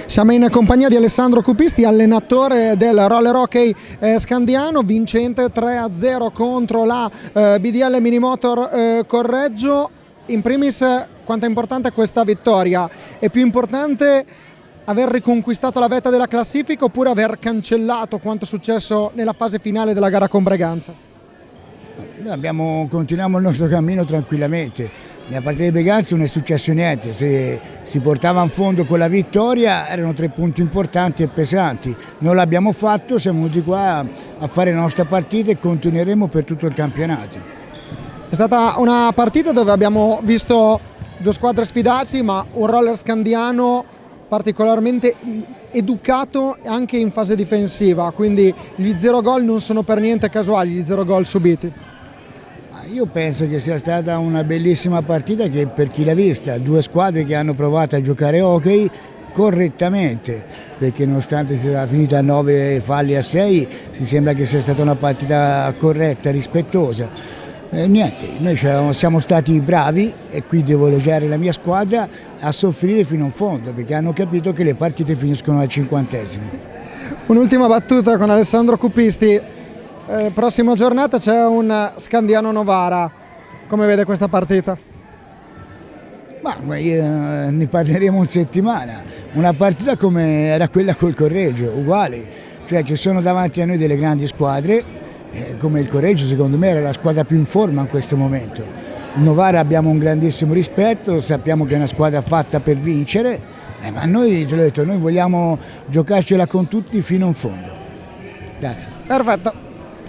Siamo in compagnia di Alessandro Cupisti, allenatore del roller hockey scandiano, vincente 3-0 contro la BDL Minimotor Correggio. In primis, quanto è importante questa vittoria? È più importante aver riconquistato la vetta della classifica oppure aver cancellato quanto è successo nella fase finale della gara con Breganza? Noi continuiamo il nostro cammino tranquillamente. Nella partita di Breganza non è successo niente, se si portava in fondo con la vittoria erano 3 punti importanti e pesanti. Non l'abbiamo fatto, siamo venuti qua a fare la nostra partita e continueremo per tutto il campionato. È stata una partita dove abbiamo visto 2 squadre sfidarsi, ma un roller scandiano particolarmente educato anche in fase difensiva, quindi gli 0 gol non sono per niente casuali, gli 0 gol subiti. Io penso che sia stata una bellissima partita che per chi l'ha vista, 2 squadre che hanno provato a giocare hockey correttamente, perché nonostante sia finita a 9 falli a 6, si sembra che sia stata una partita corretta, rispettosa. Niente, noi siamo stati bravi, e qui devo elogiare la mia squadra, a soffrire fino in fondo, perché hanno capito che le partite finiscono al 50°. Un'ultima battuta con Alessandro Cupisti. Prossima giornata c'è un Scandiano Novara, come vede questa partita? Ne parleremo in settimana, una partita come era quella col Correggio, uguale, cioè ci sono davanti a noi delle grandi squadre, come il Correggio secondo me era la squadra più in forma in questo momento. Il Novara abbiamo un grandissimo rispetto, sappiamo che è una squadra fatta per vincere, ma noi, te l'ho detto, noi vogliamo giocarcela con tutti fino in fondo. Grazie. Perfetto.